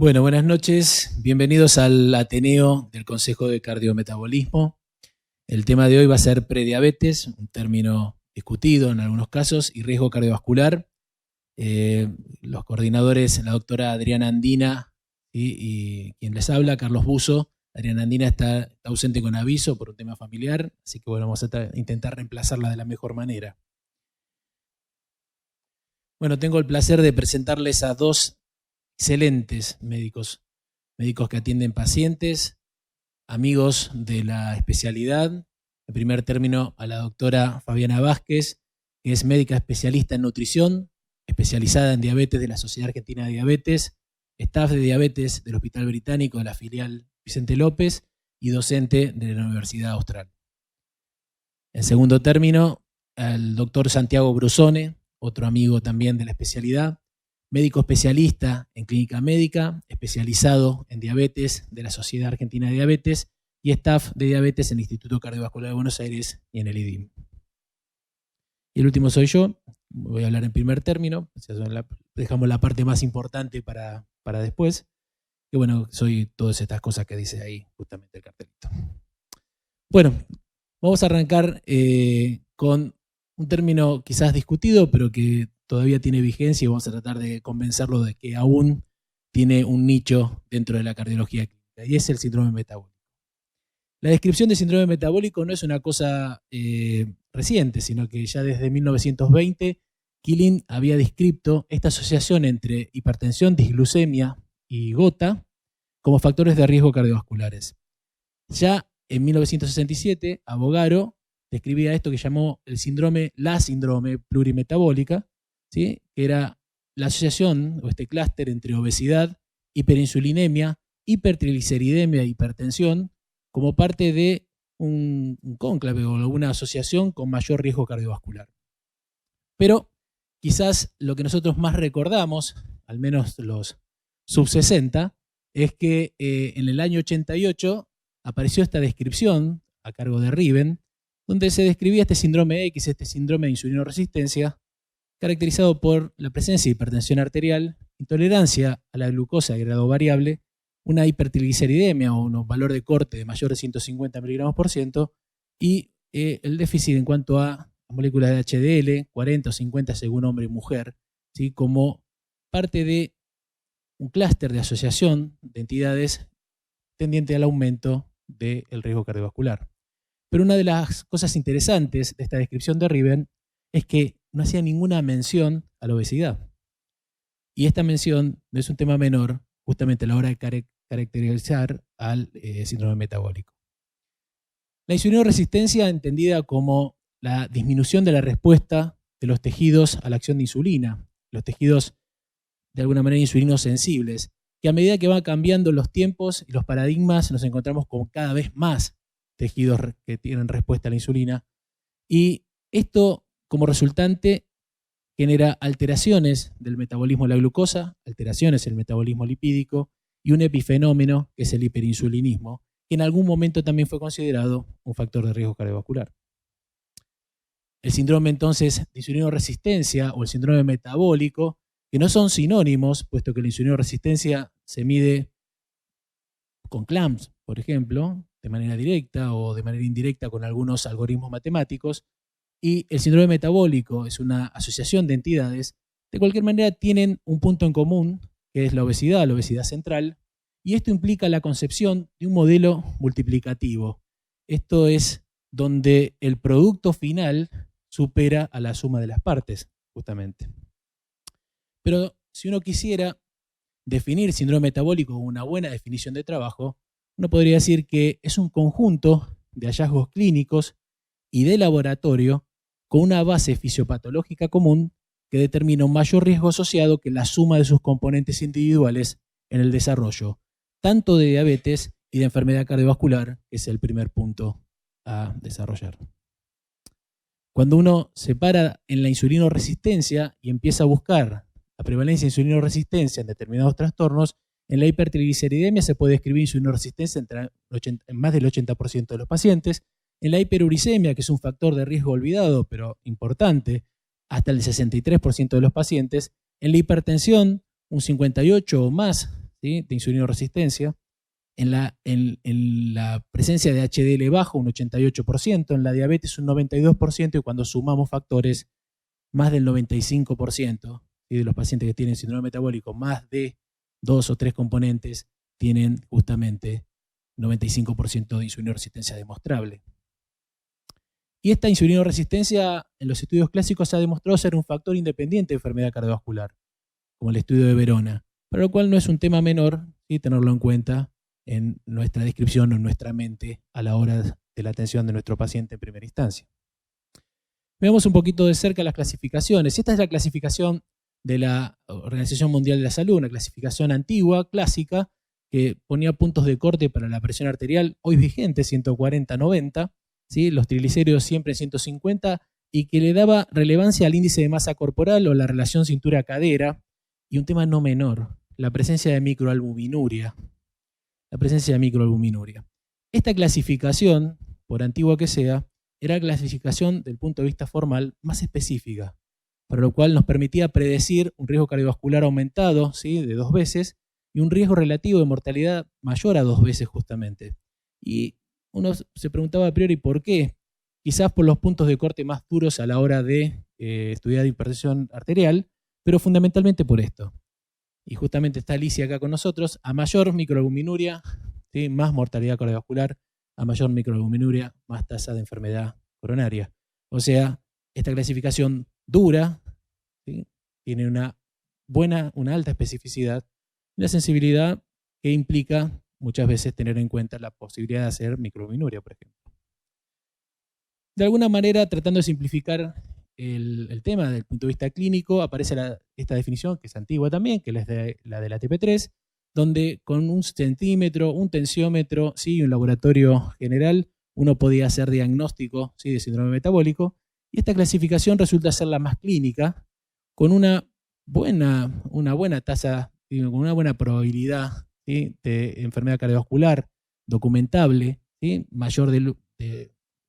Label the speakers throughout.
Speaker 1: Bueno, buenas noches. Bienvenidos al Ateneo del Consejo de Cardiometabolismo. El tema de hoy va a ser prediabetes, un término discutido en algunos casos, y riesgo cardiovascular. Los coordinadores, la doctora Adriana Andina y quien les habla, Carlos Buzo. Adriana Andina está ausente con aviso por un tema familiar, así que bueno, vamos a intentar reemplazarla de la mejor manera. Bueno, tengo el placer de presentarles a dos excelentes médicos que atienden pacientes, amigos de la especialidad. En primer término, a la doctora Fabiana Vázquez, que es médica especialista en nutrición, especializada en diabetes de la Sociedad Argentina de Diabetes, staff de diabetes del Hospital Británico de la filial Vicente López y docente de la Universidad Austral. En segundo término, al doctor Santiago Brusone, otro amigo también de la especialidad, médico especialista en clínica médica, especializado en diabetes de la Sociedad Argentina de Diabetes y staff de diabetes en el Instituto Cardiovascular de Buenos Aires y en el IDIM. Y el último soy yo, voy a hablar en primer término, dejamos la parte más importante para después, que bueno, soy todas estas cosas que dice ahí justamente el cartelito. Bueno, vamos a arrancar con un término quizás discutido, pero que todavía tiene vigencia y vamos a tratar de convencerlo de que aún tiene un nicho dentro de la cardiología clínica, y es el síndrome metabólico. La descripción de síndrome metabólico no es una cosa reciente, sino que ya desde 1920 Killing había descrito esta asociación entre hipertensión, disglucemia y gota como factores de riesgo cardiovasculares. Ya en 1967, Avogaro describía esto que llamó la síndrome plurimetabólica, ¿sí? Que era la asociación o este clúster entre obesidad, hiperinsulinemia, hipertrigliceridemia e hipertensión como parte de un cónclave o alguna asociación con mayor riesgo cardiovascular. Pero quizás lo que nosotros más recordamos, al menos los sub-60, es que en el año 88 apareció esta descripción a cargo de Riven, donde se describía este síndrome X, este síndrome de insulinoresistencia, caracterizado por la presencia de hipertensión arterial, intolerancia a la glucosa de grado variable, una hipertrigliceridemia o un valor de corte de mayor de 150 miligramos por ciento y el déficit en cuanto a moléculas de HDL, 40 o 50 según hombre y mujer, ¿sí? Como parte de un clúster de asociación de entidades tendiente al aumento del riesgo cardiovascular. Pero una de las cosas interesantes de esta descripción de Riven es que no hacía ninguna mención a la obesidad. Y esta mención no es un tema menor justamente a la hora de caracterizar al síndrome metabólico. La insulinoresistencia, entendida como la disminución de la respuesta de los tejidos a la acción de insulina, los tejidos de alguna manera insulinosensibles, que a medida que van cambiando los tiempos y los paradigmas nos encontramos con cada vez más tejidos que tienen respuesta a la insulina, y esto como resultante genera alteraciones del metabolismo de la glucosa, alteraciones en el metabolismo lipídico y un epifenómeno que es el hiperinsulinismo, que en algún momento también fue considerado un factor de riesgo cardiovascular. El síndrome entonces de insulinoresistencia o el síndrome metabólico, que no son sinónimos, puesto que la insulinoresistencia se mide con CLAMS, por ejemplo, de manera directa o de manera indirecta con algunos algoritmos matemáticos, y el síndrome metabólico es una asociación de entidades, de cualquier manera tienen un punto en común, que es la obesidad central, y esto implica la concepción de un modelo multiplicativo. Esto es donde el producto final supera a la suma de las partes, justamente. Pero si uno quisiera definir síndrome metabólico con una buena definición de trabajo, uno podría decir que es un conjunto de hallazgos clínicos y de laboratorio con una base fisiopatológica común que determina un mayor riesgo asociado que la suma de sus componentes individuales en el desarrollo, tanto de diabetes y de enfermedad cardiovascular, que es el primer punto a desarrollar. Cuando uno se para en la insulinoresistencia y empieza a buscar la prevalencia de insulinoresistencia en determinados trastornos, en la hipertrigliceridemia se puede describir insulinoresistencia en más del 80% de los pacientes. En la hiperuricemia, que es un factor de riesgo olvidado, pero importante, hasta el 63% de los pacientes. En la hipertensión, un 58 o más ¿sí?, de insulinoresistencia. En la presencia de HDL bajo, un 88%, en la diabetes un 92%, y cuando sumamos factores, más del 95%, ¿sí?, de los pacientes que tienen síndrome metabólico, más de 2 o 3 componentes, tienen justamente 95% de insulinoresistencia demostrable. Y esta insulinoresistencia en los estudios clásicos se ha demostrado ser un factor independiente de enfermedad cardiovascular, como el estudio de Verona, para lo cual no es un tema menor, ¿sí?, tenerlo en cuenta en nuestra descripción o en nuestra mente a la hora de la atención de nuestro paciente en primera instancia. Veamos un poquito de cerca las clasificaciones. Esta es la clasificación de la Organización Mundial de la Salud, una clasificación antigua, clásica, que ponía puntos de corte para la presión arterial, hoy vigente, 140-90, ¿sí?, los triglicéridos siempre 150, y que le daba relevancia al índice de masa corporal o la relación cintura-cadera, y un tema no menor, la presencia de microalbuminuria. Esta clasificación, por antigua que sea, era clasificación del punto de vista formal más específica, para lo cual nos permitía predecir un riesgo cardiovascular aumentado, ¿sí?, de 2 veces, y un riesgo relativo de mortalidad mayor a 2 veces justamente. Y uno se preguntaba a priori por qué. Quizás por los puntos de corte más duros a la hora de estudiar hipertensión arterial, pero fundamentalmente por esto. Y justamente está Alicia acá con nosotros. A mayor microalbuminuria, ¿sí?, más mortalidad cardiovascular; a mayor microalbuminuria, más tasa de enfermedad coronaria. O sea, esta clasificación dura, ¿sí?, tiene una alta especificidad, una sensibilidad que implica muchas veces tener en cuenta la posibilidad de hacer microalbuminuria, por ejemplo. De alguna manera, tratando de simplificar el tema desde el punto de vista clínico, aparece esta definición, que es antigua también, que es la de la ATP3, donde con un centímetro, un tensiómetro, ¿sí?, y un laboratorio general, uno podía hacer diagnóstico, ¿sí?, de síndrome metabólico. Y esta clasificación resulta ser la más clínica, con una buena tasa, con una buena probabilidad, ¿sí?, de enfermedad cardiovascular documentable, ¿sí?, mayor de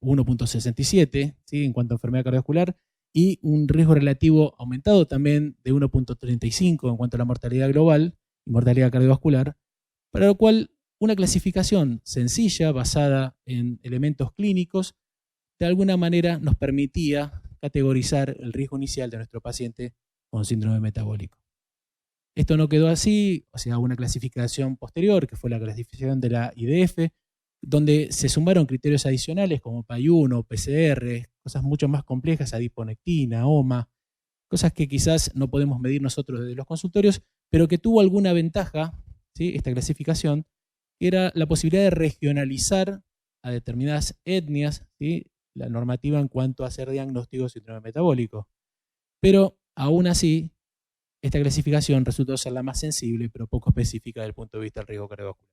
Speaker 1: 1.67, ¿sí?, en cuanto a enfermedad cardiovascular, y un riesgo relativo aumentado también de 1.35 en cuanto a la mortalidad global y mortalidad cardiovascular, para lo cual una clasificación sencilla, basada en elementos clínicos, de alguna manera nos permitía categorizar el riesgo inicial de nuestro paciente con síndrome metabólico. Esto no quedó así, o sea, una clasificación posterior, que fue la clasificación de la IDF, donde se sumaron criterios adicionales como PAI-1, PCR, cosas mucho más complejas, adiponectina, OMA, cosas que quizás no podemos medir nosotros desde los consultorios, pero que tuvo alguna ventaja, ¿sí?, esta clasificación, que era la posibilidad de regionalizar a determinadas etnias, ¿sí?, la normativa en cuanto a hacer diagnóstico de síndrome metabólico. Pero aún así, esta clasificación resultó ser la más sensible, pero poco específica desde el punto de vista del riesgo cardiovascular.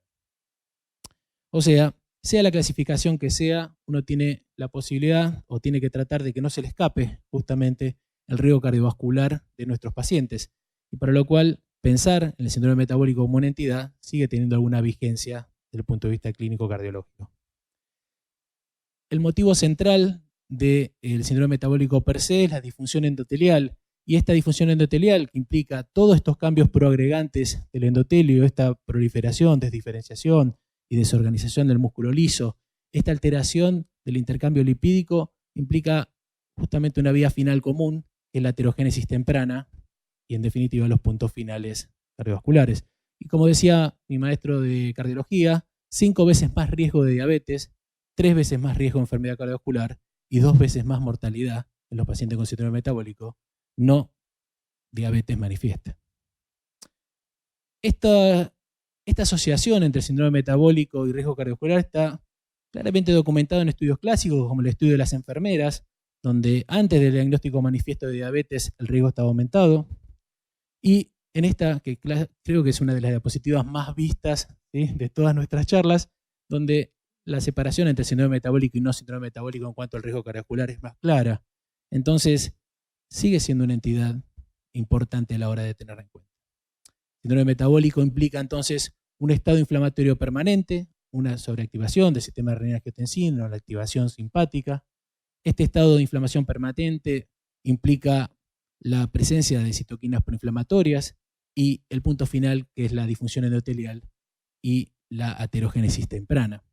Speaker 1: O sea la clasificación que sea, uno tiene la posibilidad o tiene que tratar de que no se le escape justamente el riesgo cardiovascular de nuestros pacientes, y para lo cual pensar en el síndrome metabólico como una entidad sigue teniendo alguna vigencia desde el punto de vista clínico cardiológico. El motivo central del síndrome metabólico per se es la disfunción endotelial, y esta disfunción endotelial, que implica todos estos cambios proagregantes del endotelio, esta proliferación, desdiferenciación y desorganización del músculo liso, esta alteración del intercambio lipídico, implica justamente una vía final común, que es la aterogénesis temprana, y en definitiva los puntos finales cardiovasculares. Y como decía mi maestro de cardiología, 5 veces más riesgo de diabetes, 3 veces más riesgo de enfermedad cardiovascular y 2 veces más mortalidad en los pacientes con síndrome metabólico, no diabetes manifiesta. Esta asociación entre síndrome metabólico y riesgo cardiovascular está claramente documentado en estudios clásicos, como el estudio de las enfermeras, donde antes del diagnóstico manifiesto de diabetes el riesgo estaba aumentado. Y en esta, que creo que es una de las diapositivas más vistas, ¿sí?, de todas nuestras charlas, donde la separación entre síndrome metabólico y no síndrome metabólico en cuanto al riesgo cardiovascular es más clara. Entonces, sigue siendo una entidad importante a la hora de tenerla en cuenta. El síndrome metabólico implica entonces un estado inflamatorio permanente, una sobreactivación del sistema de renina-angiotensina, la activación simpática. Este estado de inflamación permanente implica la presencia de citoquinas proinflamatorias, y el punto final, que es la disfunción endotelial y la aterogénesis temprana.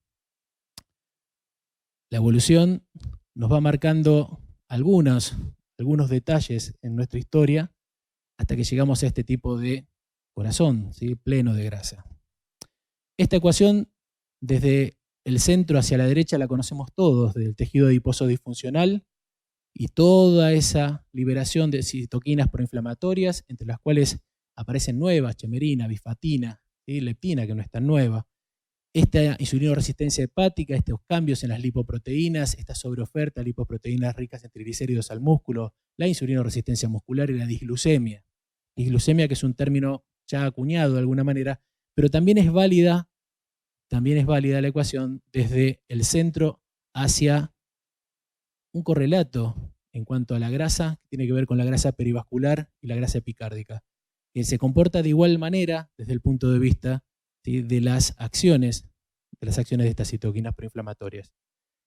Speaker 1: La evolución nos va marcando algunos detalles en nuestra historia hasta que llegamos a este tipo de corazón, ¿sí? Pleno de grasa. Esta ecuación, desde el centro hacia la derecha, la conocemos todos, del tejido adiposo disfuncional y toda esa liberación de citoquinas proinflamatorias, entre las cuales aparecen nuevas, chemerina, bifatina, ¿sí? Leptina, que no es tan nueva. Esta insulinoresistencia hepática, estos cambios en las lipoproteínas, esta sobreoferta de lipoproteínas ricas en triglicéridos al músculo, la insulinoresistencia muscular y la disglucemia. Disglucemia, que es un término ya acuñado de alguna manera, pero también es válida la ecuación desde el centro hacia un correlato en cuanto a la grasa, que tiene que ver con la grasa perivascular y la grasa epicárdica, que se comporta de igual manera desde el punto de vista, ¿sí?, de las acciones de estas citoquinas proinflamatorias.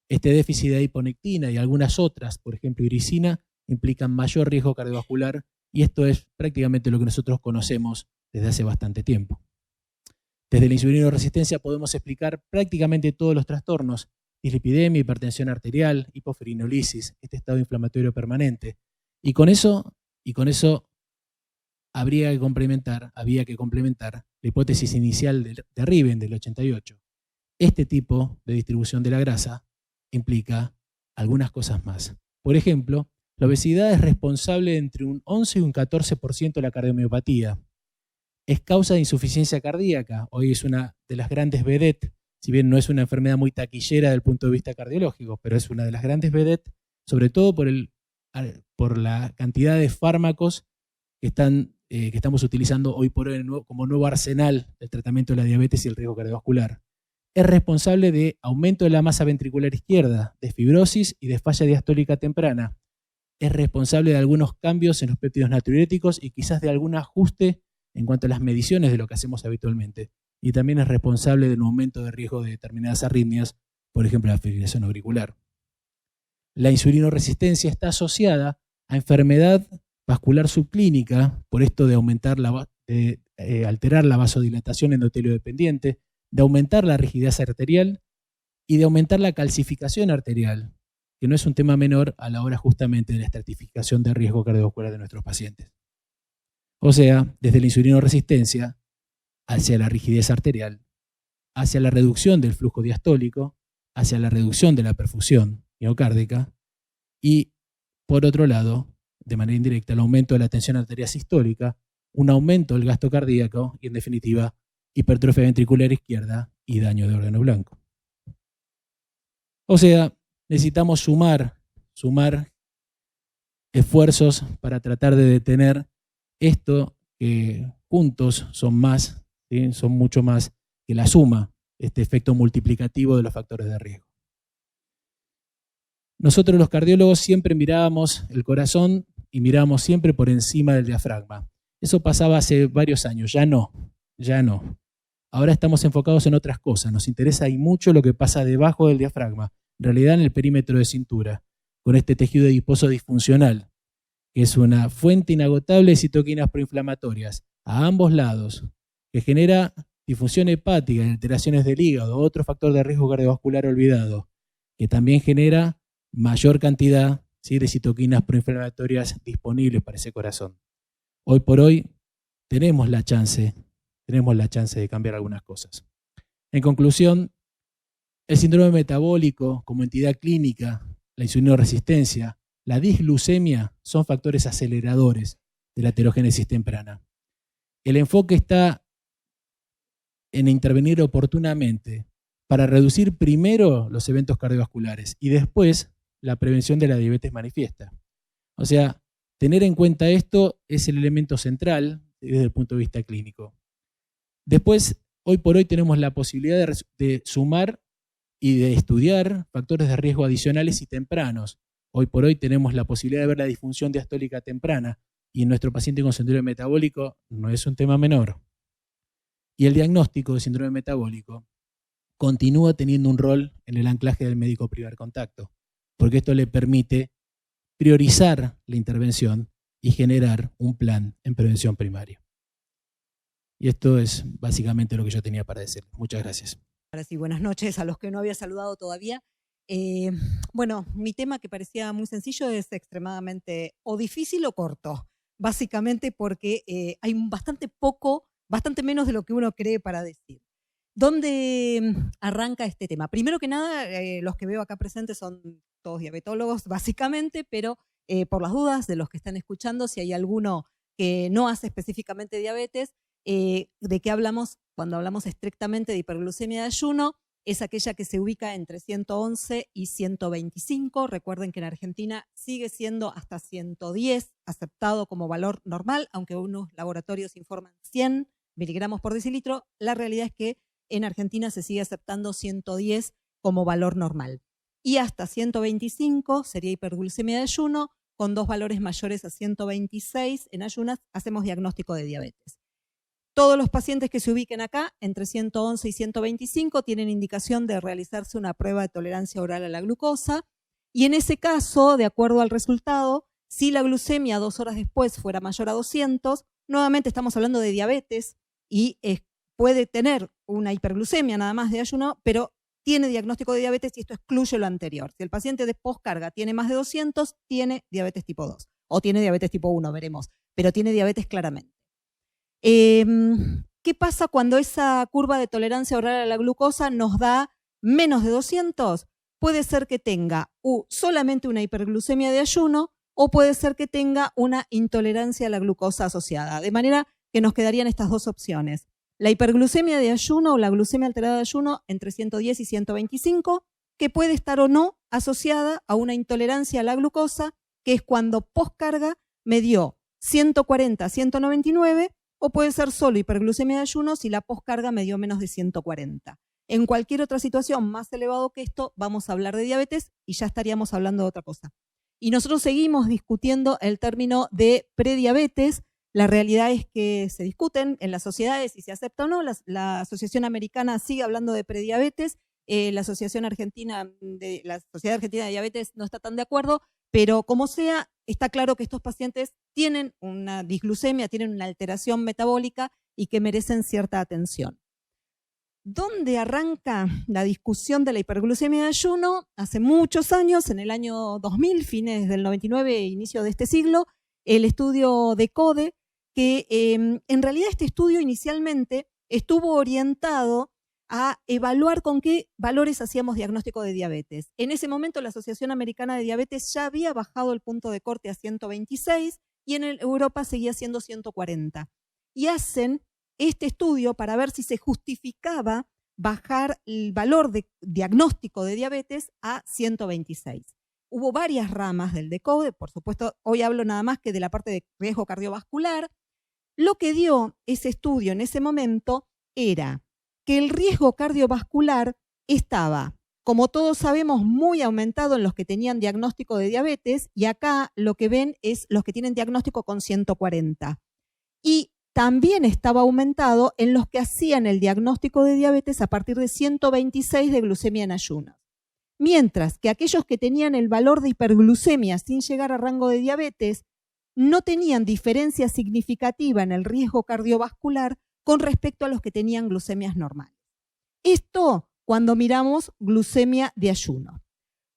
Speaker 1: Este déficit de adiponectina y algunas otras, por ejemplo iricina, implican mayor riesgo cardiovascular, y esto es prácticamente lo que nosotros conocemos desde hace bastante tiempo. Desde la insulinoresistencia podemos explicar prácticamente todos los trastornos: dislipidemia, hipertensión arterial, hipoferinolisis, este estado inflamatorio permanente. Y con eso había que complementar la hipótesis inicial de Riven del 88. Este tipo de distribución de la grasa implica algunas cosas más. Por ejemplo, la obesidad es responsable de entre un 11 y un 14% de la cardiomiopatía. Es causa de insuficiencia cardíaca. Hoy es una de las grandes vedettes, si bien no es una enfermedad muy taquillera desde el punto de vista cardiológico, pero es una de las grandes vedettes, sobre todo por la cantidad de fármacos que estamos utilizando hoy por hoy como nuevo arsenal del tratamiento de la diabetes y el riesgo cardiovascular. Es responsable de aumento de la masa ventricular izquierda, de fibrosis y de falla diastólica temprana. Es responsable de algunos cambios en los péptidos natriuréticos y quizás de algún ajuste en cuanto a las mediciones de lo que hacemos habitualmente. Y también es responsable del aumento de riesgo de determinadas arritmias, por ejemplo la fibrilación auricular. La insulinoresistencia está asociada a enfermedad vascular subclínica, por esto de alterar la vasodilatación endotelio dependiente, de aumentar la rigidez arterial y de aumentar la calcificación arterial, que no es un tema menor a la hora justamente de la estratificación de riesgo cardiovascular de nuestros pacientes. O sea, desde la insulinoresistencia hacia la rigidez arterial, hacia la reducción del flujo diastólico, hacia la reducción de la perfusión miocárdica y, por otro lado, de manera indirecta, el aumento de la tensión arterial sistólica, un aumento del gasto cardíaco y, en definitiva, hipertrofia ventricular izquierda y daño de órgano blanco. O sea, necesitamos sumar esfuerzos para tratar de detener esto que juntos son más, ¿sí?, son mucho más que la suma, este efecto multiplicativo de los factores de riesgo. Nosotros los cardiólogos siempre mirábamos el corazón y mirábamos siempre por encima del diafragma. Eso pasaba hace varios años, ya no. Ahora estamos enfocados en otras cosas, nos interesa y mucho lo que pasa debajo del diafragma, en realidad en el perímetro de cintura, con este tejido adiposo disfuncional, que es una fuente inagotable de citoquinas proinflamatorias a ambos lados, que genera disfunción hepática y alteraciones del hígado, otro factor de riesgo cardiovascular olvidado, que también genera mayor cantidad, ¿sí?, de citoquinas proinflamatorias disponibles para ese corazón. Hoy por hoy tenemos la chance de cambiar algunas cosas. En conclusión, el síndrome metabólico como entidad clínica, la insulinoresistencia, la disglucemia son factores aceleradores de la aterogénesis temprana. El enfoque está en intervenir oportunamente para reducir primero los eventos cardiovasculares y después la prevención de la diabetes manifiesta. O sea, tener en cuenta esto es el elemento central desde el punto de vista clínico. Después, hoy por hoy tenemos la posibilidad de sumar y de estudiar factores de riesgo adicionales y tempranos. Hoy por hoy tenemos la posibilidad de ver la disfunción diastólica temprana y en nuestro paciente con síndrome metabólico no es un tema menor. Y el diagnóstico de síndrome metabólico continúa teniendo un rol en el anclaje del médico primer contacto, porque esto le permite priorizar la intervención y generar un plan en prevención primaria. Y esto es básicamente lo que yo tenía para decir. Muchas gracias.
Speaker 2: Ahora sí, buenas noches a los que no había saludado todavía. Bueno, mi tema, que parecía muy sencillo, es extremadamente o difícil o corto, básicamente porque hay bastante menos de lo que uno cree para decir. ¿Dónde arranca este tema? Primero que nada, los que veo acá presentes son todos diabetólogos, básicamente, pero por las dudas de los que están escuchando, si hay alguno que no hace específicamente diabetes, ¿de qué hablamos cuando hablamos estrictamente de hiperglucemia de ayuno? Es aquella que se ubica entre 111 y 125. Recuerden que en Argentina sigue siendo hasta 110 aceptado como valor normal, aunque unos laboratorios informan 100 miligramos por decilitro. La realidad es que en Argentina se sigue aceptando 110 como valor normal. Y hasta 125 sería hiperglucemia de ayuno. Con 2 valores mayores a 126 en ayunas hacemos diagnóstico de diabetes. Todos los pacientes que se ubiquen acá, entre 111 y 125, tienen indicación de realizarse una prueba de tolerancia oral a la glucosa. Y en ese caso, de acuerdo al resultado, si la glucemia 2 horas después fuera mayor a 200, nuevamente estamos hablando de diabetes y puede tener una hiperglucemia nada más de ayuno, pero tiene diagnóstico de diabetes y esto excluye lo anterior. Si el paciente de poscarga tiene más de 200, tiene diabetes tipo 2 o tiene diabetes tipo 1, veremos, pero tiene diabetes claramente. ¿Qué pasa cuando esa curva de tolerancia oral a la glucosa nos da menos de 200? Puede ser que tenga solamente una hiperglucemia de ayuno o puede ser que tenga una intolerancia a la glucosa asociada, de manera que nos quedarían estas dos opciones. La hiperglucemia de ayuno o la glucemia alterada de ayuno entre 110 y 125, que puede estar o no asociada a una intolerancia a la glucosa, que es cuando postcarga me dio 140 a 199, o puede ser solo hiperglucemia de ayuno si la postcarga me dio menos de 140. En cualquier otra situación más elevado que esto, vamos a hablar de diabetes y ya estaríamos hablando de otra cosa. Y nosotros seguimos discutiendo el término de prediabetes. La realidad es que se discuten en las sociedades si se acepta o no. La Asociación Americana sigue hablando de prediabetes. La Sociedad Argentina de Diabetes no está tan de acuerdo, pero como sea, está claro que estos pacientes tienen una disglucemia, tienen una alteración metabólica y que merecen cierta atención. ¿Dónde arranca la discusión de la hiperglucemia de ayuno? Hace muchos años, en el año 2000, fines del 99, inicio de este siglo, el estudio de CODE, que en realidad este estudio inicialmente estuvo orientado a evaluar con qué valores hacíamos diagnóstico de diabetes. En ese momento la Asociación Americana de Diabetes ya había bajado el punto de corte a 126 y en Europa seguía siendo 140. Y hacen este estudio para ver si se justificaba bajar el valor de diagnóstico de diabetes a 126. Hubo varias ramas del DECODE, por supuesto, hoy hablo nada más que de la parte de riesgo cardiovascular. Lo que dio ese estudio en ese momento era que el riesgo cardiovascular estaba, como todos sabemos, muy aumentado en los que tenían diagnóstico de diabetes, y acá lo que ven es los que tienen diagnóstico con 140. Y también estaba aumentado en los que hacían el diagnóstico de diabetes a partir de 126 de glucemia en ayunas. Mientras que aquellos que tenían el valor de hiperglucemia sin llegar a rango de diabetes no tenían diferencia significativa en el riesgo cardiovascular con respecto a los que tenían glucemias normales. Esto cuando miramos glucemia de ayuno.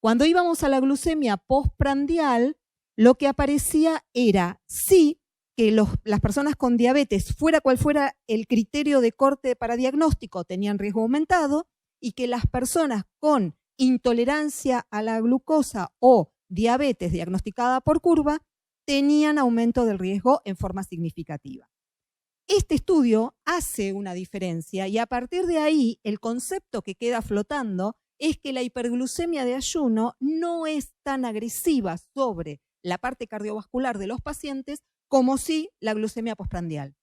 Speaker 2: Cuando íbamos a la glucemia postprandial, lo que aparecía era sí que las personas con diabetes, fuera cual fuera el criterio de corte para diagnóstico, tenían riesgo aumentado, y que las personas con intolerancia a la glucosa o diabetes diagnosticada por curva tenían aumento del riesgo en forma significativa. Este estudio hace una diferencia y a partir de ahí el concepto que queda flotando es que la hiperglucemia de ayuno no es tan agresiva sobre la parte cardiovascular de los pacientes como si la glucemia postprandial.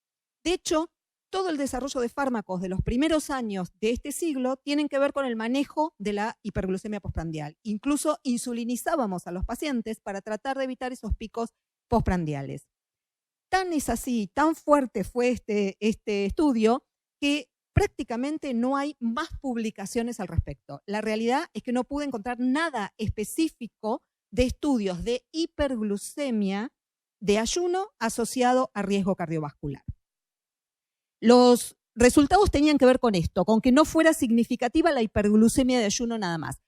Speaker 2: De hecho, todo el desarrollo de fármacos de los primeros años de este siglo tienen que ver con el manejo de la hiperglucemia postprandial. Incluso insulinizábamos a los pacientes para tratar de evitar esos picos postprandiales. Tan es así, tan fuerte fue este estudio que prácticamente no hay más publicaciones al respecto. La realidad es que no pude encontrar nada específico de estudios de hiperglucemia de ayuno asociado a riesgo cardiovascular. Los resultados tenían que ver con esto, con que no fuera significativa la hiperglucemia de ayuno nada más.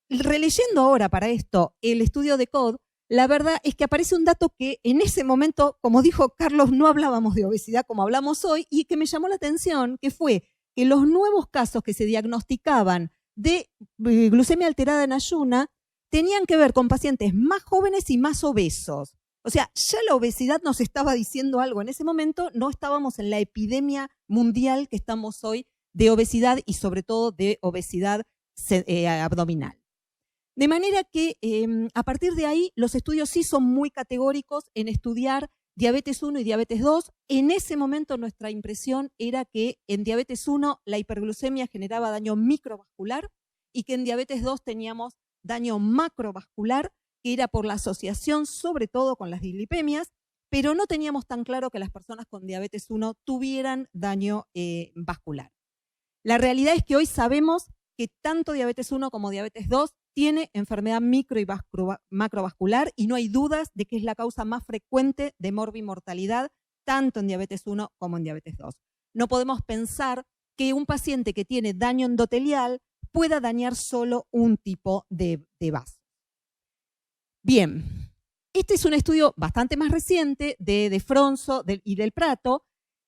Speaker 2: Releyendo ahora para esto el estudio de CODE, la verdad es que aparece un dato que en ese momento, como dijo Carlos, no hablábamos de obesidad como hablamos hoy, y que me llamó la atención, que fue que los nuevos casos que se diagnosticaban de glucemia alterada en ayuna tenían que ver con pacientes más jóvenes y más obesos. O sea, ya la obesidad nos estaba diciendo algo en ese momento, no estábamos en la epidemia mundial que estamos hoy de obesidad y sobre todo de obesidad abdominal. De manera que a partir de ahí los estudios sí son muy categóricos en estudiar diabetes 1 y diabetes 2. En ese momento nuestra impresión era que en diabetes 1 la hiperglucemia generaba daño microvascular y que en diabetes 2 teníamos daño macrovascular, que era por la asociación sobre todo con las dislipemias, pero no teníamos tan claro que las personas con diabetes 1 tuvieran daño vascular. La realidad es que hoy sabemos que tanto diabetes 1 como diabetes 2 tiene enfermedad micro y macrovascular y no hay dudas de que es la causa más frecuente de morbimortalidad tanto en diabetes 1 como en diabetes 2. No podemos pensar que un paciente que tiene daño endotelial pueda dañar solo un tipo de vaso. Bien, este es un estudio bastante más reciente de Fronzo y del Prato,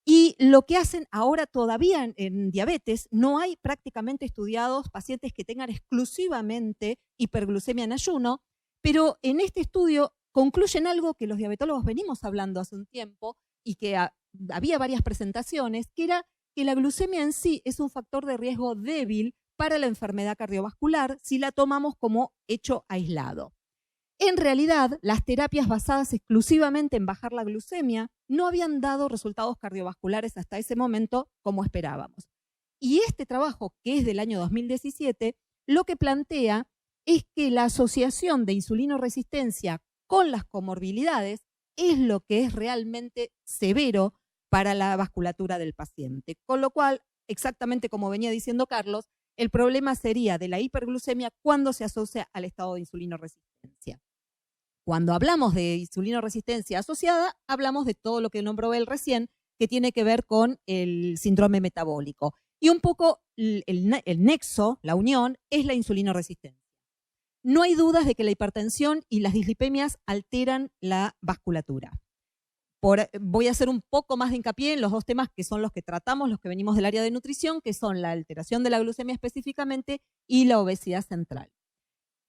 Speaker 2: y lo que hacen ahora todavía en diabetes, no hay prácticamente estudiados pacientes que tengan exclusivamente hiperglucemia en ayuno, pero en este estudio concluyen algo que los diabetólogos venimos hablando hace un tiempo y que había varias presentaciones, que era que la glucemia en sí es un factor de riesgo débil para la enfermedad cardiovascular si la tomamos como hecho aislado. En realidad, las terapias basadas exclusivamente en bajar la glucemia no habían dado resultados cardiovasculares hasta ese momento como esperábamos. Y este trabajo, que es del año 2017, lo que plantea es que la asociación de insulinoresistencia con las comorbilidades es lo que es realmente severo para la vasculatura del paciente. Con lo cual, exactamente como venía diciendo Carlos, el problema sería de la hiperglucemia cuando se asocia al estado de insulinoresistencia. Cuando hablamos de insulinoresistencia asociada, hablamos de todo lo que nombró él recién, que tiene que ver con el síndrome metabólico. Y un poco el nexo, la unión, es la insulinoresistencia. No hay dudas de que la hipertensión y las dislipemias alteran la vasculatura. Voy a hacer un poco más de hincapié en los dos temas que son los que tratamos, los que venimos del área de nutrición, que son la alteración de la glucemia específicamente y la obesidad central.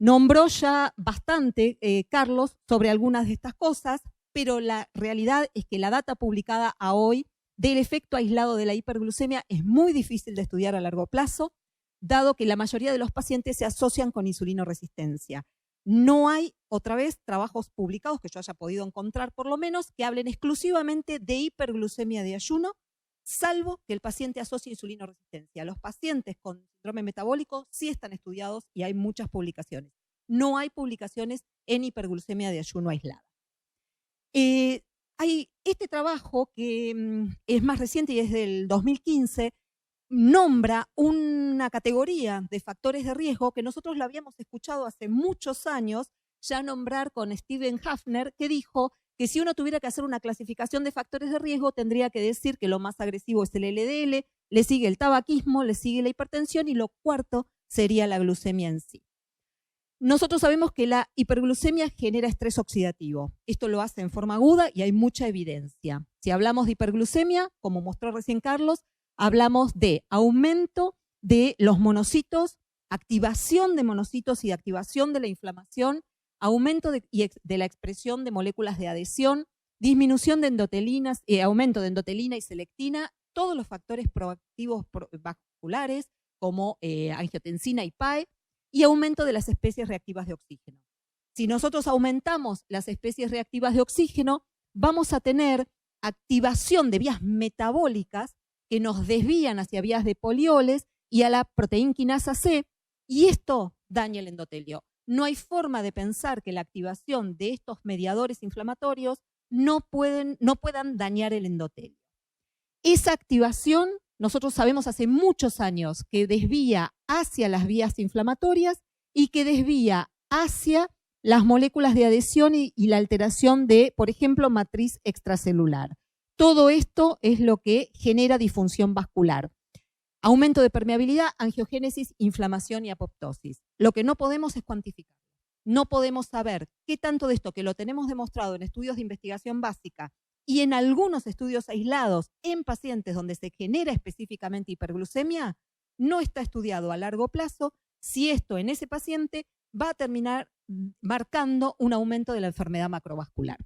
Speaker 2: Nombró ya bastante, Carlos, sobre algunas de estas cosas, pero la realidad es que la data publicada a hoy del efecto aislado de la hiperglucemia es muy difícil de estudiar a largo plazo, dado que la mayoría de los pacientes se asocian con insulinoresistencia. No hay, otra vez, trabajos publicados que yo haya podido encontrar, por lo menos, que hablen exclusivamente de hiperglucemia de ayuno, salvo que el paciente asocie insulinoresistencia. Los pacientes con síndrome metabólico sí están estudiados y hay muchas publicaciones. No hay publicaciones en hiperglucemia de ayuno aislada. Hay este trabajo que es más reciente y es del 2015, nombra una categoría de factores de riesgo que nosotros lo habíamos escuchado hace muchos años ya nombrar con Stephen Hafner, que dijo que si uno tuviera que hacer una clasificación de factores de riesgo, tendría que decir que lo más agresivo es el LDL, le sigue el tabaquismo, le sigue la hipertensión y lo cuarto sería la glucemia en sí. Nosotros sabemos que la hiperglucemia genera estrés oxidativo. Esto lo hace en forma aguda y hay mucha evidencia. Si hablamos de hiperglucemia, como mostró recién Carlos, hablamos de aumento de los monocitos, activación de monocitos y activación de la inflamación, aumento de la expresión de moléculas de adhesión, disminución de endotelinas, aumento de endotelina y selectina, todos los factores proactivos vasculares como angiotensina y PAE, y aumento de las especies reactivas de oxígeno. Si nosotros aumentamos las especies reactivas de oxígeno, vamos a tener activación de vías metabólicas que nos desvían hacia vías de polioles y a la proteína quinasa C, y esto daña el endotelio. No hay forma de pensar que la activación de estos mediadores inflamatorios no puedan dañar el endotelio. Esa activación, nosotros sabemos hace muchos años que desvía hacia las vías inflamatorias y que desvía hacia las moléculas de adhesión y la alteración de, por ejemplo, matriz extracelular. todo esto es lo que genera disfunción vascular. Aumento de permeabilidad, angiogénesis, inflamación y apoptosis. Lo que no podemos es cuantificar. No podemos saber qué tanto de esto, que lo tenemos demostrado en estudios de investigación básica y en algunos estudios aislados en pacientes donde se genera específicamente hiperglucemia, no está estudiado a largo plazo si esto en ese paciente va a terminar marcando un aumento de la enfermedad macrovascular.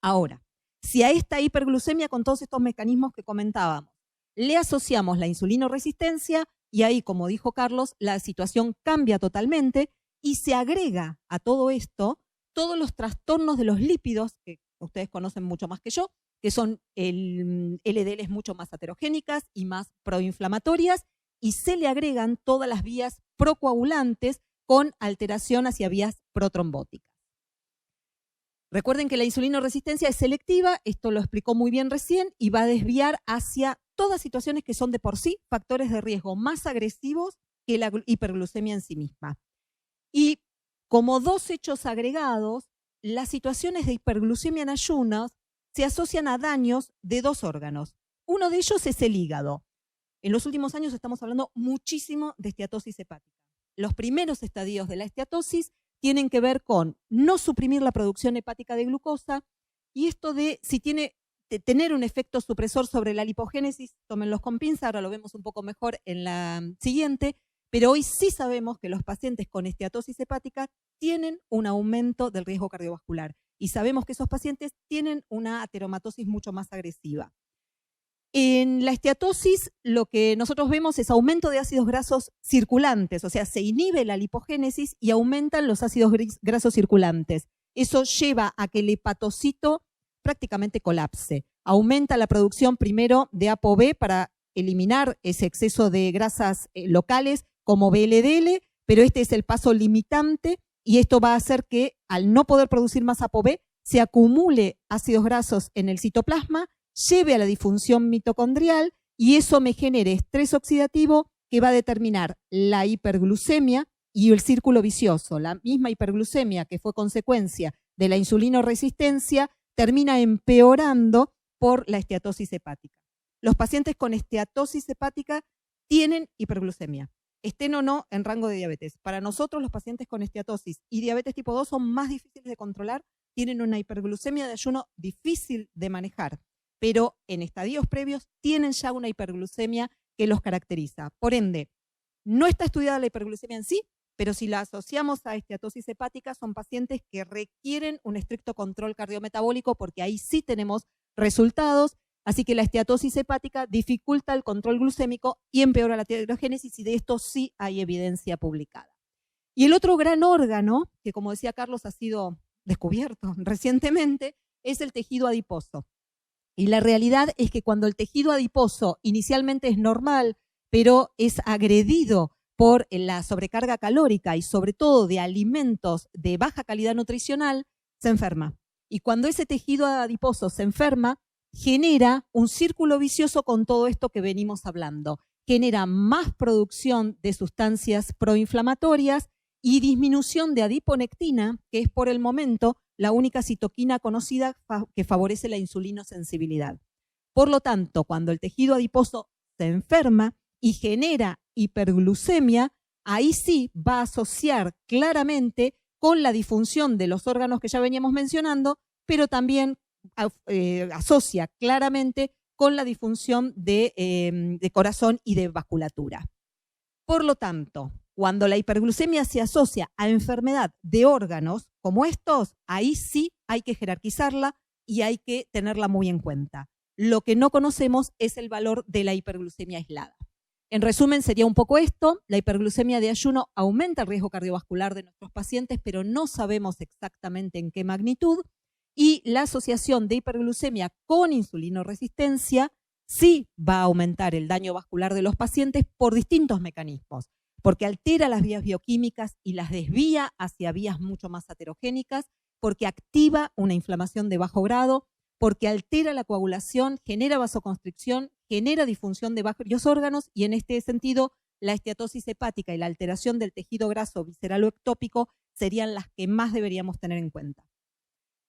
Speaker 2: Ahora, si a esta hiperglucemia con todos estos mecanismos que comentábamos le asociamos la insulinoresistencia, y ahí, como dijo Carlos, la situación cambia totalmente y se agrega a todo esto todos los trastornos de los lípidos, que ustedes conocen mucho más que yo, que son LDLs mucho más aterogénicas y más proinflamatorias, y se le agregan todas las vías procoagulantes con alteración hacia vías protrombóticas. Recuerden que la insulinoresistencia es selectiva, esto lo explicó muy bien recién, y va a desviar hacia todas situaciones que son de por sí factores de riesgo más agresivos que la hiperglucemia en sí misma. Y como dos hechos agregados, las situaciones de hiperglucemia en ayunas se asocian a daños de dos órganos. Uno de ellos es el hígado. En los últimos años estamos hablando muchísimo de esteatosis hepática. Los primeros estadios de la esteatosis tienen que ver con no suprimir la producción hepática de glucosa, y esto de si tiene de tener un efecto supresor sobre la lipogénesis, tómenlos con pinza, ahora lo vemos un poco mejor en la siguiente, pero hoy sí sabemos que los pacientes con esteatosis hepática tienen un aumento del riesgo cardiovascular y sabemos que esos pacientes tienen una ateromatosis mucho más agresiva. En la esteatosis lo que nosotros vemos es aumento de ácidos grasos circulantes, o sea, se inhibe la lipogénesis y aumentan los ácidos grasos circulantes. Eso lleva a que el hepatocito prácticamente colapse. Aumenta la producción primero de ApoB para eliminar ese exceso de grasas locales como VLDL, pero este es el paso limitante y esto va a hacer que al no poder producir más ApoB se acumule ácidos grasos en el citoplasma, lleve a la disfunción mitocondrial y eso me genere estrés oxidativo que va a determinar la hiperglucemia y el círculo vicioso. La misma hiperglucemia que fue consecuencia de la insulinoresistencia termina empeorando por la esteatosis hepática. Los pacientes con esteatosis hepática tienen hiperglucemia, estén o no en rango de diabetes. Para nosotros los pacientes con esteatosis y diabetes tipo 2 son más difíciles de controlar, tienen una hiperglucemia de ayuno difícil de manejar, pero en estadios previos tienen ya una hiperglucemia que los caracteriza. Por ende, no está estudiada la hiperglucemia en sí, pero si la asociamos a esteatosis hepática, son pacientes que requieren un estricto control cardiometabólico porque ahí sí tenemos resultados. Así que la esteatosis hepática dificulta el control glucémico y empeora la tirogenesis, y de esto sí hay evidencia publicada. Y el otro gran órgano, que como decía Carlos ha sido descubierto recientemente, es el tejido adiposo. Y la realidad es que cuando el tejido adiposo inicialmente es normal, pero es agredido por la sobrecarga calórica y sobre todo de alimentos de baja calidad nutricional, se enferma. Y cuando ese tejido adiposo se enferma, genera un círculo vicioso con todo esto que venimos hablando. Genera más producción de sustancias proinflamatorias y disminución de adiponectina, que es por el momento la única citoquina conocida que favorece la insulinosensibilidad. Por lo tanto, cuando el tejido adiposo se enferma y genera hiperglucemia, ahí sí va a asociar claramente con la disfunción de los órganos que ya veníamos mencionando, pero también asocia claramente con la disfunción de corazón y de vasculatura. Por lo tanto, cuando la hiperglucemia se asocia a enfermedad de órganos como estos, ahí sí hay que jerarquizarla y hay que tenerla muy en cuenta. Lo que no conocemos es el valor de la hiperglucemia aislada. En resumen, sería un poco esto: la hiperglucemia de ayuno aumenta el riesgo cardiovascular de nuestros pacientes, pero no sabemos exactamente en qué magnitud, y la asociación de hiperglucemia con insulinoresistencia sí va a aumentar el daño vascular de los pacientes por distintos mecanismos, porque altera las vías bioquímicas y las desvía hacia vías mucho más aterogénicas, porque activa una inflamación de bajo grado, porque altera la coagulación, genera vasoconstricción, genera disfunción de varios órganos, y en este sentido la esteatosis hepática y la alteración del tejido graso visceral o ectópico serían las que más deberíamos tener en cuenta.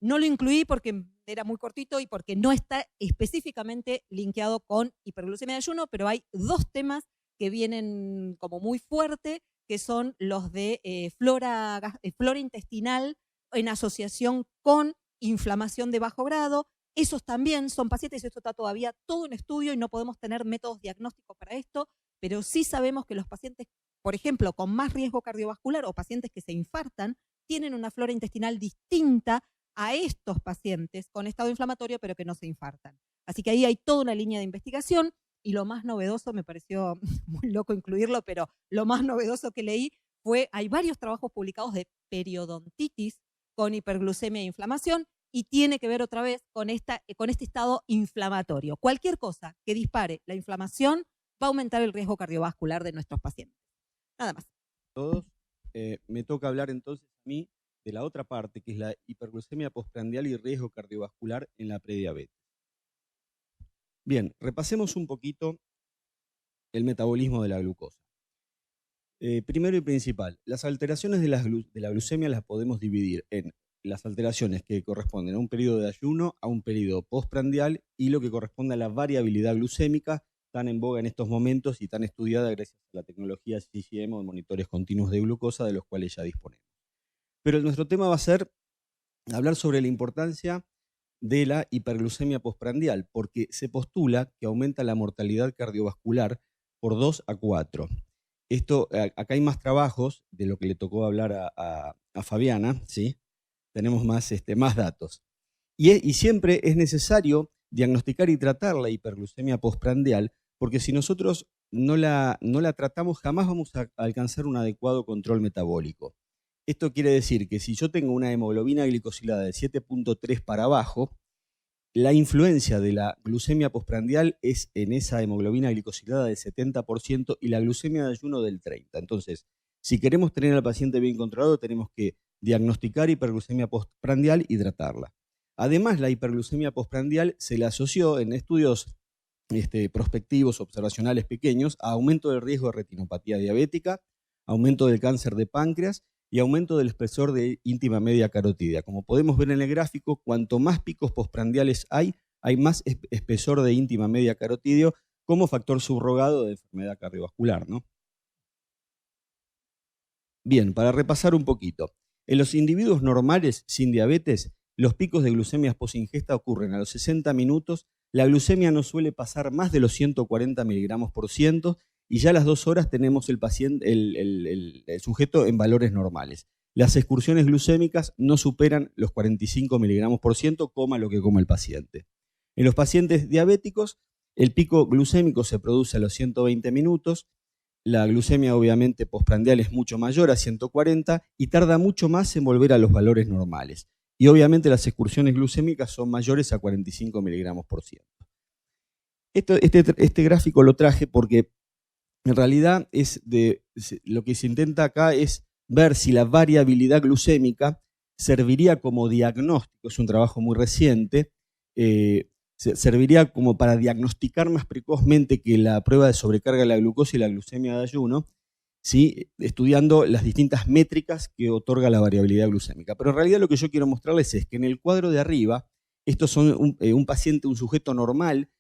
Speaker 2: No lo incluí porque era muy cortito y porque no está específicamente linkeado con hiperglucemia de ayuno, pero hay dos temas que vienen como muy fuerte, que son los de flora intestinal en asociación con inflamación de bajo grado. Esos también son pacientes, esto está todavía todo en estudio y no podemos tener métodos diagnósticos para esto, pero sí sabemos que los pacientes, por ejemplo, con más riesgo cardiovascular o pacientes que se infartan, tienen una flora intestinal distinta a estos pacientes con estado inflamatorio, pero que no se infartan. Así que ahí hay toda una línea de investigación y lo más novedoso, me pareció muy loco incluirlo, pero lo más novedoso que leí hay varios trabajos publicados de periodontitis con hiperglucemia e inflamación y tiene que ver otra vez con este estado inflamatorio. Cualquier cosa que dispare la inflamación va a aumentar el riesgo cardiovascular de nuestros pacientes. Nada más.
Speaker 3: Todos, me toca hablar entonces a mí de la otra parte, que es la hiperglucemia postprandial y riesgo cardiovascular en la prediabetes. Bien, repasemos un poquito el metabolismo de la glucosa. Primero y principal, las alteraciones de la glucemia las podemos dividir en las alteraciones que corresponden a un periodo de ayuno, a un periodo postprandial y lo que corresponde a la variabilidad glucémica, tan en boga en estos momentos y tan estudiada gracias a la tecnología CCM o monitores continuos de glucosa de los cuales ya disponemos. Pero nuestro tema va a ser hablar sobre la importancia de la hiperglucemia postprandial, porque se postula que aumenta la mortalidad cardiovascular por 2 a 4. Acá hay más trabajos de lo que le tocó hablar a Fabiana, ¿sí? Tenemos más datos. Y siempre es necesario diagnosticar y tratar la hiperglucemia postprandial, porque si nosotros no la tratamos, jamás vamos a alcanzar un adecuado control metabólico. Esto quiere decir que si yo tengo una hemoglobina glicosilada de 7.3 para abajo, la influencia de la glucemia postprandial es en esa hemoglobina glicosilada del 70% y la glucemia de ayuno del 30%. Entonces, si queremos tener al paciente bien controlado, tenemos que diagnosticar hiperglucemia postprandial y tratarla. Además, la hiperglucemia postprandial se le asoció en estudios prospectivos observacionales pequeños a aumento del riesgo de retinopatía diabética, aumento del cáncer de páncreas y aumento del espesor de íntima media carotídea. Como podemos ver en el gráfico, cuanto más picos postprandiales hay más espesor de íntima media carotídeo como factor subrogado de enfermedad cardiovascular, ¿no? Bien, para repasar un poquito. En los individuos normales sin diabetes, los picos de glucemia posingesta ocurren a los 60 minutos, la glucemia no suele pasar más de los 140 miligramos por ciento y ya a las 2 horas tenemos el sujeto en valores normales. Las excursiones glucémicas no superan los 45 miligramos por ciento, coma lo que coma el paciente. En los pacientes diabéticos, el pico glucémico se produce a los 120 minutos, la glucemia obviamente postprandial es mucho mayor, a 140, y tarda mucho más en volver a los valores normales. Y obviamente las excursiones glucémicas son mayores a 45 miligramos por ciento. Este gráfico lo traje porque en realidad lo que se intenta acá es ver si la variabilidad glucémica serviría como diagnóstico, es un trabajo muy reciente, serviría como para diagnosticar más precozmente que la prueba de sobrecarga de la glucosa y la glucemia de ayuno, ¿sí? Estudiando las distintas métricas que otorga la variabilidad glucémica. Pero en realidad lo que yo quiero mostrarles es que en el cuadro de arriba, estos son un paciente, un sujeto normal,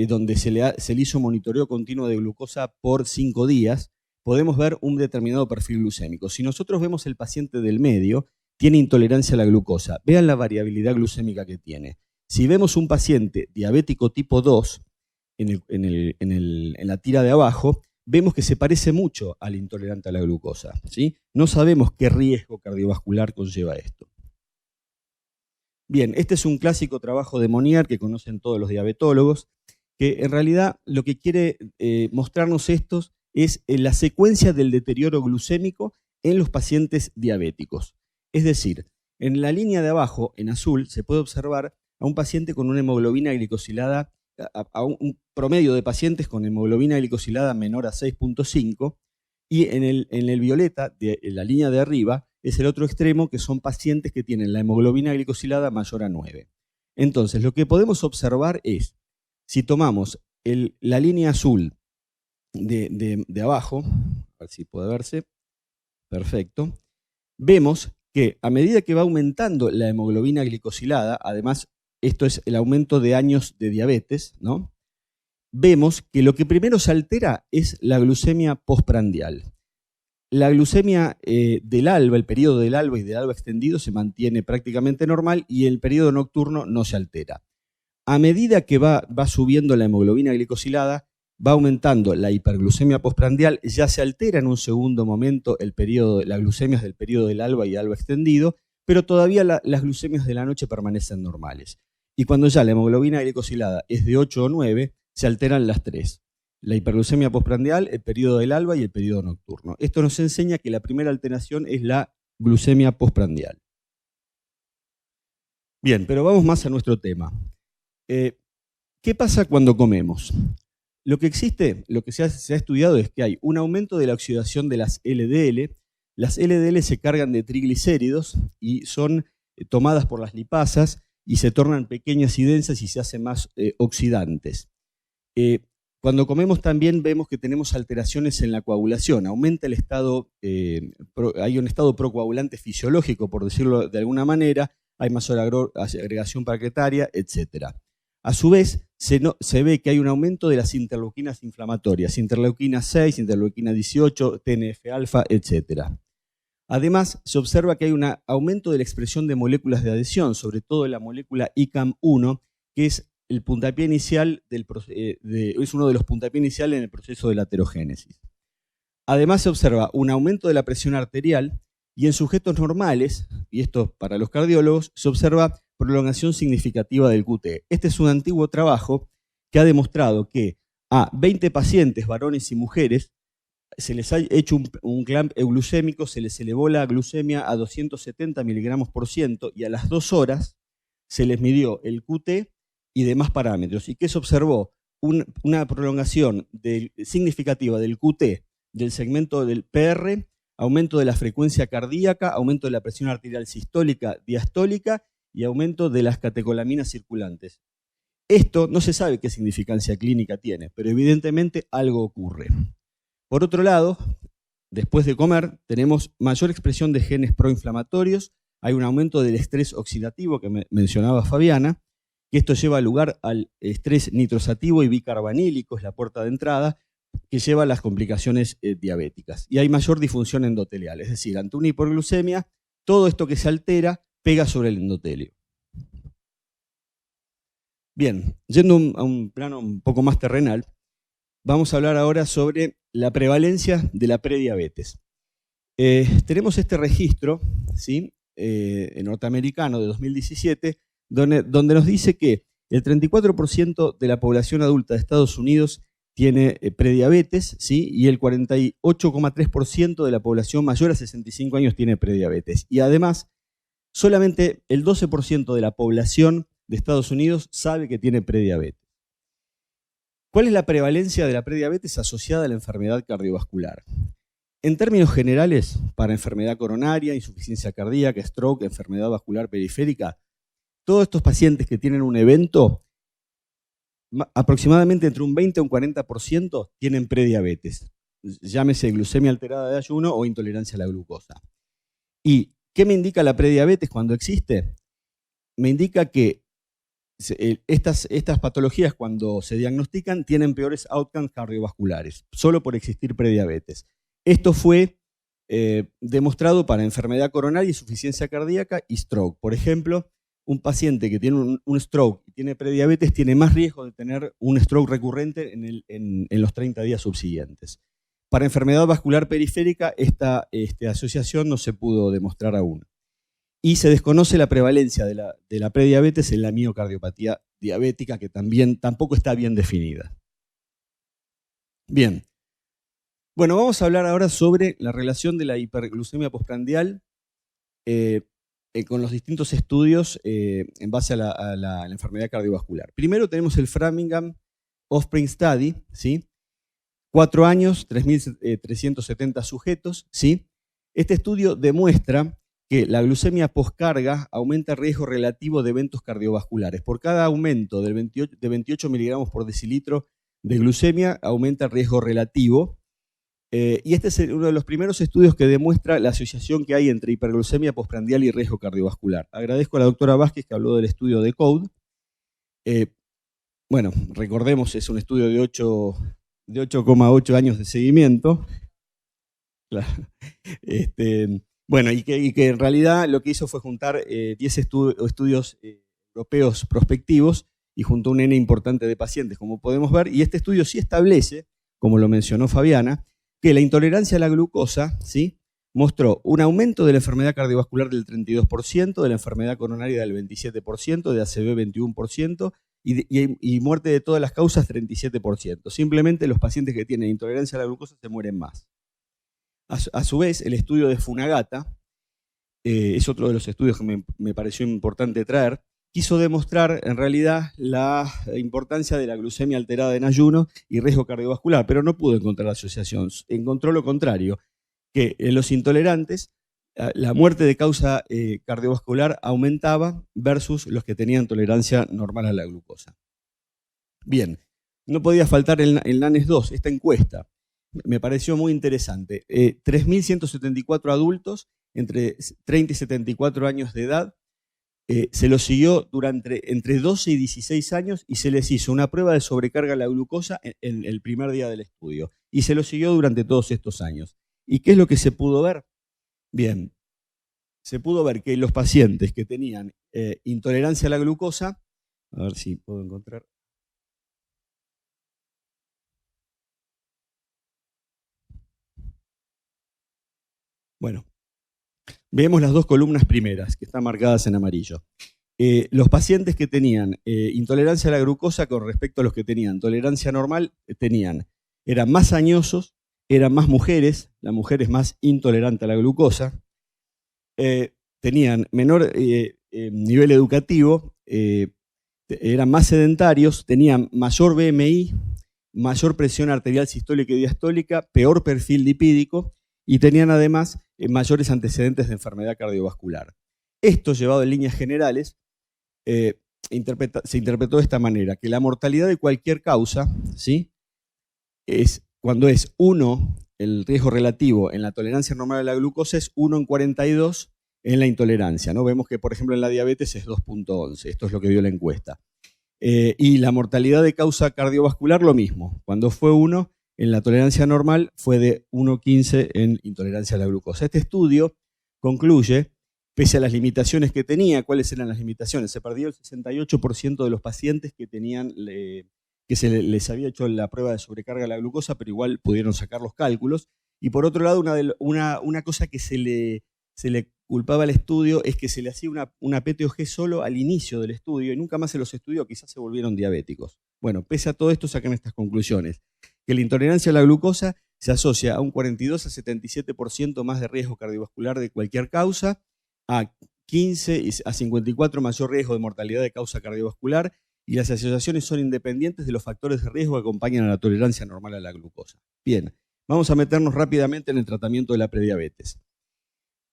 Speaker 3: donde se le hizo monitoreo continuo de glucosa por 5 días, podemos ver un determinado perfil glucémico. Si nosotros vemos el paciente del medio, tiene intolerancia a la glucosa. Vean la variabilidad glucémica que tiene. Si vemos un paciente diabético tipo 2 en la tira de abajo, vemos que se parece mucho al intolerante a la glucosa, ¿sí? No sabemos qué riesgo cardiovascular conlleva esto. Bien, este es un clásico trabajo de Monnier que conocen todos los diabetólogos, que en realidad lo que quiere mostrarnos es la secuencia del deterioro glucémico en los pacientes diabéticos. Es decir, en la línea de abajo, en azul, se puede observar a un paciente con una hemoglobina glicosilada, a un promedio de pacientes con hemoglobina glicosilada menor a 6.5, y en el violeta, en la línea de arriba, es el otro extremo, que son pacientes que tienen la hemoglobina glicosilada mayor a 9. Entonces, lo que podemos observar es, si tomamos la línea azul de abajo, a ver si puede verse, perfecto, vemos que a medida que va aumentando la hemoglobina glicosilada, además esto es el aumento de años de diabetes, ¿no? Vemos que lo que primero se altera es la glucemia postprandial. La glucemia del alba, el periodo del alba y del alba extendido se mantiene prácticamente normal y el periodo nocturno no se altera. A medida que va subiendo la hemoglobina glicosilada, va aumentando la hiperglucemia postprandial, ya se altera en un segundo momento las glucemias del periodo del alba y alba extendido, pero todavía las glucemias de la noche permanecen normales. Y cuando ya la hemoglobina glicosilada es de 8 o 9, se alteran las tres: la hiperglucemia postprandial, el periodo del alba y el periodo nocturno. Esto nos enseña que la primera alteración es la glucemia postprandial. Bien, pero vamos más a nuestro tema. ¿Qué pasa cuando comemos? Lo que se ha estudiado es que hay un aumento de la oxidación de las LDL. Las LDL se cargan de triglicéridos y son tomadas por las lipasas y se tornan pequeñas y densas y se hacen más oxidantes. Cuando comemos también vemos que tenemos alteraciones en la coagulación. Aumenta el estado, hay un estado procoagulante fisiológico, por decirlo de alguna manera, hay mayor agregación plaquetaria, etc. A su vez, se ve que hay un aumento de las interleuquinas inflamatorias, interleuquina 6, interleuquina 18, TNF-alfa, etc. Además, se observa que hay un aumento de la expresión de moléculas de adhesión, sobre todo de la molécula ICAM1, que es el puntapié inicial es uno de los puntapiés iniciales en el proceso de la aterogénesis. Además, se observa un aumento de la presión arterial y en sujetos normales, y esto para los cardiólogos, se observa prolongación significativa del QT. Este es un antiguo trabajo que ha demostrado que a 20 pacientes, varones y mujeres, se les ha hecho un clamp euglucémico, se les elevó la glucemia a 270 miligramos por ciento y a las 2 horas se les midió el QT y demás parámetros. ¿Y qué se observó? Una prolongación significativa del QT, del segmento del PR, aumento de la frecuencia cardíaca, aumento de la presión arterial sistólica, diastólica y aumento de las catecolaminas circulantes. Esto no se sabe qué significancia clínica tiene, pero evidentemente algo ocurre. Por otro lado, después de comer, tenemos mayor expresión de genes proinflamatorios, hay un aumento del estrés oxidativo que mencionaba Fabiana, que esto lleva lugar al estrés nitrosativo y bicarbanílico, es la puerta de entrada, que lleva a las complicaciones diabéticas. Y hay mayor disfunción endotelial, es decir, ante una hiperglucemia, todo esto que se altera pega sobre el endotelio. Bien, yendo a un plano un poco más terrenal, vamos a hablar ahora sobre la prevalencia de la prediabetes. Tenemos este registro, ¿sí? Norteamericano de 2017, donde nos dice que el 34% de la población adulta de Estados Unidos tiene prediabetes, ¿sí? Y el 48,3% de la población mayor a 65 años tiene prediabetes. Y además, solamente el 12% de la población de Estados Unidos sabe que tiene prediabetes. ¿Cuál es la prevalencia de la prediabetes asociada a la enfermedad cardiovascular? En términos generales, para enfermedad coronaria, insuficiencia cardíaca, stroke, enfermedad vascular periférica, todos estos pacientes que tienen un evento, aproximadamente entre un 20 y un 40% tienen prediabetes. Llámese glucemia alterada de ayuno o intolerancia a la glucosa. ¿Y qué me indica la prediabetes cuando existe? Me indica que estas patologías, cuando se diagnostican, tienen peores outcomes cardiovasculares, solo por existir prediabetes. Esto fue demostrado para enfermedad coronaria, insuficiencia cardíaca y stroke. Por ejemplo, un paciente que tiene un stroke y tiene prediabetes tiene más riesgo de tener un stroke recurrente en los 30 días subsiguientes. Para enfermedad vascular periférica, esta asociación no se pudo demostrar aún. Y se desconoce la prevalencia de la prediabetes en la miocardiopatía diabética, que tampoco está bien definida. Bien. Bueno, vamos a hablar ahora sobre la relación de la hiperglucemia postprandial con los distintos estudios en base a la enfermedad cardiovascular. Primero tenemos el Framingham Offspring Study, ¿sí? 4 años, 3.370 sujetos, ¿sí? Este estudio demuestra que la glucemia postcarga aumenta el riesgo relativo de eventos cardiovasculares. Por cada aumento de 28 miligramos por decilitro de glucemia, aumenta el riesgo relativo. Y este es uno de los primeros estudios que demuestra la asociación que hay entre hiperglucemia postprandial y riesgo cardiovascular. Agradezco a la doctora Vázquez que habló del estudio de CODE. Bueno, recordemos, es un estudio de 8,8 años de seguimiento. Claro. Bueno, y que en realidad lo que hizo fue juntar 10 estudios europeos prospectivos y juntó un N importante de pacientes, como podemos ver, y este estudio sí establece, como lo mencionó Fabiana, que la intolerancia a la glucosa, ¿sí?, mostró un aumento de la enfermedad cardiovascular del 32%, de la enfermedad coronaria del 27%, de ACV 21% y muerte de todas las causas 37%. Simplemente los pacientes que tienen intolerancia a la glucosa se mueren más. A su vez, el estudio de Funagata, es otro de los estudios que me pareció importante traer, quiso demostrar en realidad la importancia de la glucemia alterada en ayuno y riesgo cardiovascular, pero no pudo encontrar la asociación. Encontró lo contrario, que en los intolerantes la muerte de causa cardiovascular aumentaba versus los que tenían tolerancia normal a la glucosa. Bien, no podía faltar el NANES2, esta encuesta. Me pareció muy interesante. 3.174 adultos entre 30 y 74 años de edad. Se los siguió durante entre 12 y 16 años y se les hizo una prueba de sobrecarga a la glucosa en el primer día del estudio. Y se los siguió durante todos estos años. ¿Y qué es lo que se pudo ver? Bien, se pudo ver que los pacientes que tenían intolerancia a la glucosa, a ver si puedo encontrar. Bueno, vemos las dos columnas primeras, que están marcadas en amarillo. Los pacientes que tenían intolerancia a la glucosa con respecto a los que tenían tolerancia normal, eran más añosos, eran más mujeres, la mujer es más intolerante a la glucosa, tenían menor nivel educativo, eran más sedentarios, tenían mayor BMI, mayor presión arterial sistólica y diastólica, peor perfil lipídico y tenían además mayores antecedentes de enfermedad cardiovascular. Esto, llevado en líneas generales, se interpretó de esta manera, que la mortalidad de cualquier causa, ¿sí?, es cuando es 1, el riesgo relativo en la tolerancia normal a la glucosa es 1 en 42 en la intolerancia, ¿no? Vemos que, por ejemplo, en la diabetes es 2.11, esto es lo que dio la encuesta. Y la mortalidad de causa cardiovascular, lo mismo. Cuando fue 1, en la tolerancia normal fue de 1.15 en intolerancia a la glucosa. Este estudio concluye, pese a las limitaciones que tenía, ¿cuáles eran las limitaciones? Se perdió el 68% de los pacientes que tenían, que se les había hecho la prueba de sobrecarga a la glucosa, pero igual pudieron sacar los cálculos. Y por otro lado, una cosa que se le culpaba al estudio es que se le hacía una PTOG solo al inicio del estudio y nunca más se los estudió, quizás se volvieron diabéticos. Bueno, pese a todo esto sacan estas conclusiones, que la intolerancia a la glucosa se asocia a un 42 a 77% más de riesgo cardiovascular de cualquier causa, a 15 a 54 mayor riesgo de mortalidad de causa cardiovascular, y las asociaciones son independientes de los factores de riesgo que acompañan a la tolerancia normal a la glucosa. Bien, vamos a meternos rápidamente en el tratamiento de la prediabetes.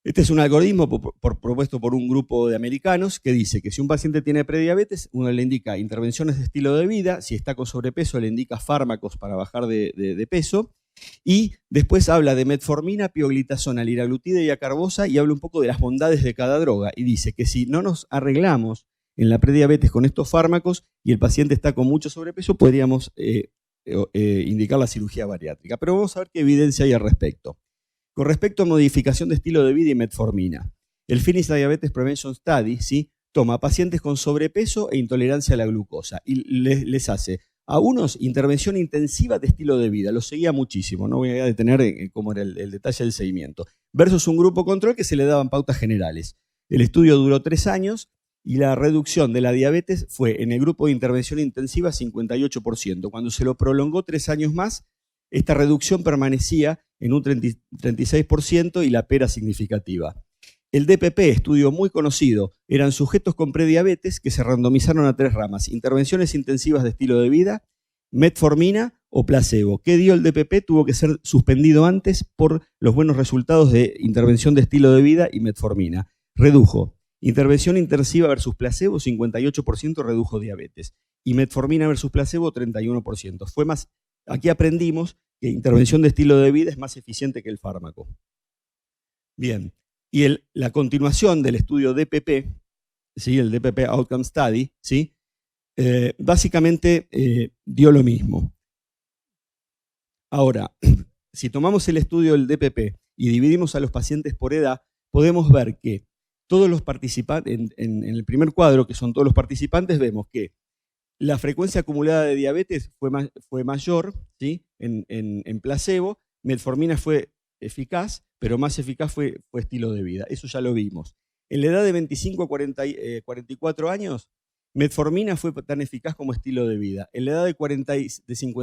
Speaker 3: Este es un algoritmo propuesto por un grupo de americanos que dice que si un paciente tiene prediabetes, uno le indica intervenciones de estilo de vida, si está con sobrepeso le indica fármacos para bajar de peso, y después habla de metformina, pioglitazona, liraglutida y acarbosa y habla un poco de las bondades de cada droga y dice que si no nos arreglamos en la prediabetes con estos fármacos y el paciente está con mucho sobrepeso, podríamos indicar la cirugía bariátrica. Pero vamos a ver qué evidencia hay al respecto. Con respecto a modificación de estilo de vida y metformina, el Finnish Diabetes Prevention Study, ¿sí?, toma a pacientes con sobrepeso e intolerancia a la glucosa y les hace a unos intervención intensiva de estilo de vida, los seguía muchísimo, no voy a detener cómo era el detalle del seguimiento, versus un grupo control que se le daban pautas generales. El estudio duró 3 años y la reducción de la diabetes fue en el grupo de intervención intensiva 58%. Cuando se lo prolongó 3 años más, esta reducción permanecía en un 36% y la P era significativa. El DPP, estudio muy conocido, eran sujetos con prediabetes que se randomizaron a 3 ramas: intervenciones intensivas de estilo de vida, metformina o placebo. ¿Qué dio el DPP? Tuvo que ser suspendido antes por los buenos resultados de intervención de estilo de vida y metformina. Redujo intervención intensiva versus placebo, 58% redujo diabetes. Y metformina versus placebo, 31%. Fue más, aquí aprendimos que intervención de estilo de vida es más eficiente que el fármaco. Bien, y la continuación del estudio DPP, ¿sí? El DPP Outcome Study, ¿sí? Básicamente dio lo mismo. Ahora, si tomamos el estudio del DPP y dividimos a los pacientes por edad, podemos ver que todos los participantes, en el primer cuadro, que son todos los participantes, vemos que la frecuencia acumulada de diabetes fue mayor, ¿sí? En placebo. Metformina fue eficaz, pero más eficaz fue estilo de vida. Eso ya lo vimos. En la edad de 25 a 44 años, metformina fue tan eficaz como estilo de vida. En la edad de 45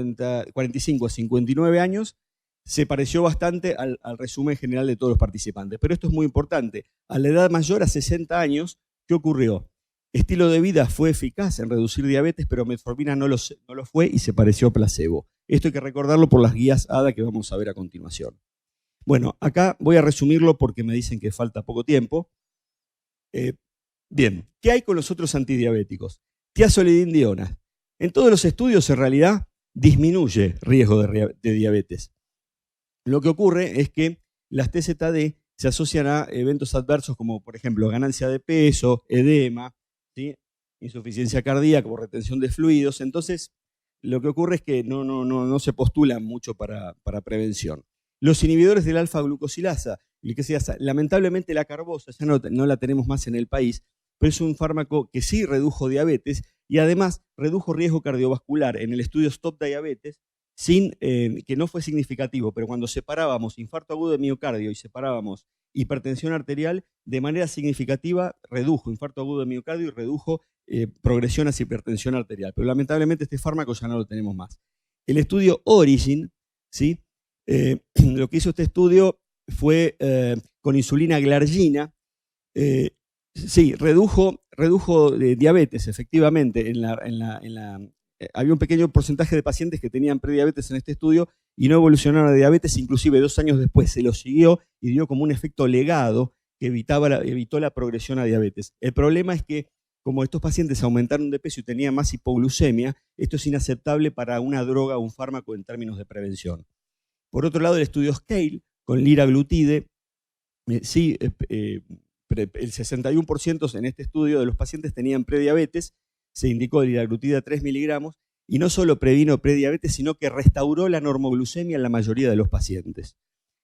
Speaker 3: a 59 años, se pareció bastante al resumen general de todos los participantes. Pero esto es muy importante. A la edad mayor, a 60 años, ¿qué ocurrió? Estilo de vida fue eficaz en reducir diabetes, pero metformina no lo fue y se pareció a placebo. Esto hay que recordarlo por las guías ADA que vamos a ver a continuación. Bueno, acá voy a resumirlo porque me dicen que falta poco tiempo. Bien, ¿qué hay con los otros antidiabéticos? Tiazolidindiona. En todos los estudios, en realidad, disminuye riesgo de diabetes. Lo que ocurre es que las TZD se asocian a eventos adversos como, por ejemplo, ganancia de peso, edema, ¿sí? Insuficiencia cardíaca o retención de fluidos. Entonces, lo que ocurre es que no se postulan mucho para prevención. Los inhibidores de la alfa-glucosilasa, lamentablemente la carbosa ya no la tenemos más en el país, pero es un fármaco que sí redujo diabetes y además redujo riesgo cardiovascular en el estudio Stop Diabetes, que no fue significativo, pero cuando separábamos infarto agudo de miocardio y separábamos hipertensión arterial, de manera significativa redujo infarto agudo de miocardio y redujo progresión hacia hipertensión arterial. Pero lamentablemente este fármaco ya no lo tenemos más. El estudio Origin, ¿sí? Lo que hizo este estudio fue con insulina glargina, sí, redujo diabetes, efectivamente. Había un pequeño porcentaje de pacientes que tenían prediabetes en este estudio y no evolucionaron a diabetes, inclusive 2 años después se lo siguió y dio como un efecto legado que evitó la progresión a diabetes. El problema es que como estos pacientes aumentaron de peso y tenían más hipoglucemia, esto es inaceptable para una droga o un fármaco en términos de prevención. Por otro lado, el estudio Scale con liraglutide, sí, el 61% en este estudio de los pacientes tenían prediabetes, se indicó liraglutide a 3 miligramos, y no solo previno prediabetes, sino que restauró la normoglucemia en la mayoría de los pacientes.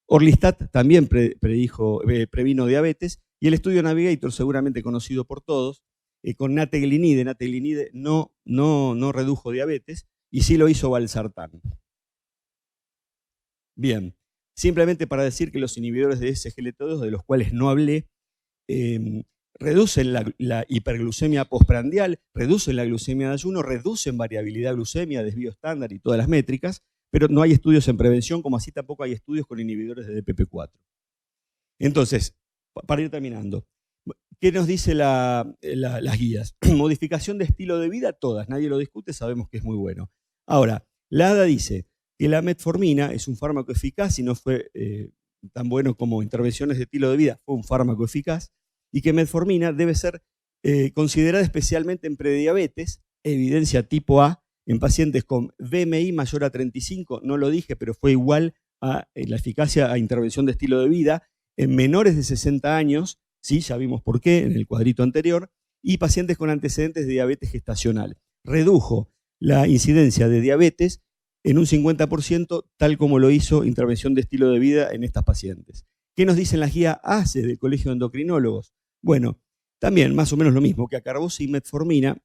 Speaker 3: Orlistat también previno diabetes, y el estudio Navigator, seguramente conocido por todos, con nateglinide. Nateglinide no redujo diabetes, y sí lo hizo valsartán. Bien, simplemente para decir que los inhibidores de SGLT2, de los cuales no hablé, reducen la hiperglucemia postprandial, reducen la glucemia de ayuno, reducen variabilidad glucemia, desvío estándar y todas las métricas, pero no hay estudios en prevención, como así tampoco hay estudios con inhibidores de DPP4. Entonces, para ir terminando, ¿qué nos dice las guías? Modificación de estilo de vida, todas, nadie lo discute, sabemos que es muy bueno. Ahora, la ADA dice que la metformina es un fármaco eficaz y no fue tan bueno como intervenciones de estilo de vida, fue un fármaco eficaz, y que metformina debe ser considerada especialmente en prediabetes, evidencia tipo A, en pacientes con BMI mayor a 35, no lo dije, pero fue igual a la eficacia a intervención de estilo de vida, en menores de 60 años, ¿sí? Ya vimos por qué en el cuadrito anterior, y pacientes con antecedentes de diabetes gestacional. Redujo la incidencia de diabetes en un 50%, tal como lo hizo intervención de estilo de vida en estas pacientes. ¿Qué nos dicen las guías ACE del Colegio de Endocrinólogos? Bueno, también más o menos lo mismo, que acarbosa y metformina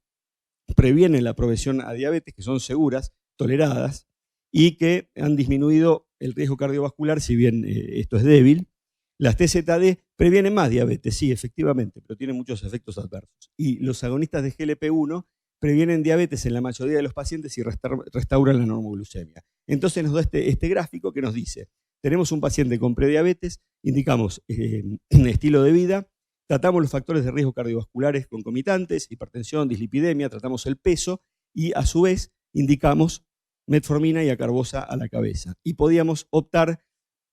Speaker 3: previenen la progresión a diabetes, que son seguras, toleradas, y que han disminuido el riesgo cardiovascular, si bien esto es débil. Las TZD previenen más diabetes, sí, efectivamente, pero tienen muchos efectos adversos. Y los agonistas de GLP-1 previenen diabetes en la mayoría de los pacientes y restauran la normoglucemia. Entonces nos da este gráfico que nos dice, tenemos un paciente con prediabetes, indicamos estilo de vida, tratamos los factores de riesgo cardiovasculares concomitantes, hipertensión, dislipidemia, tratamos el peso y a su vez indicamos metformina y acarbosa a la cabeza. Y podíamos optar,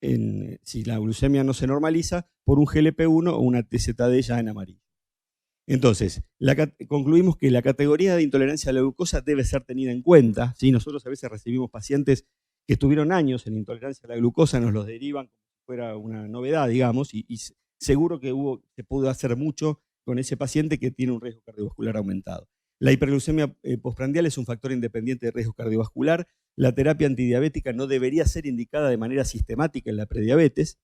Speaker 3: si la glucemia no se normaliza, por un GLP-1 o una TZD ya en amarillo. Entonces, concluimos que la categoría de intolerancia a la glucosa debe ser tenida en cuenta, ¿sí? Nosotros a veces recibimos pacientes que estuvieron años en intolerancia a la glucosa nos los derivan como si fuera una novedad, digamos, y seguro que se pudo hacer mucho con ese paciente que tiene un riesgo cardiovascular aumentado. La hiperglucemia postprandial es un factor independiente de riesgo cardiovascular. La terapia antidiabética no debería ser indicada de manera sistemática en la prediabetes.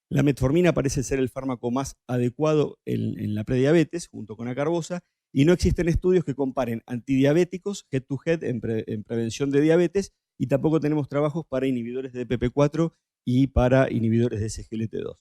Speaker 3: La metformina parece ser el fármaco más adecuado en la prediabetes, junto con acarbosa, y no existen estudios que comparen antidiabéticos head to head en prevención de diabetes, y tampoco tenemos trabajos para inhibidores de DPP4 y para inhibidores de SGLT2.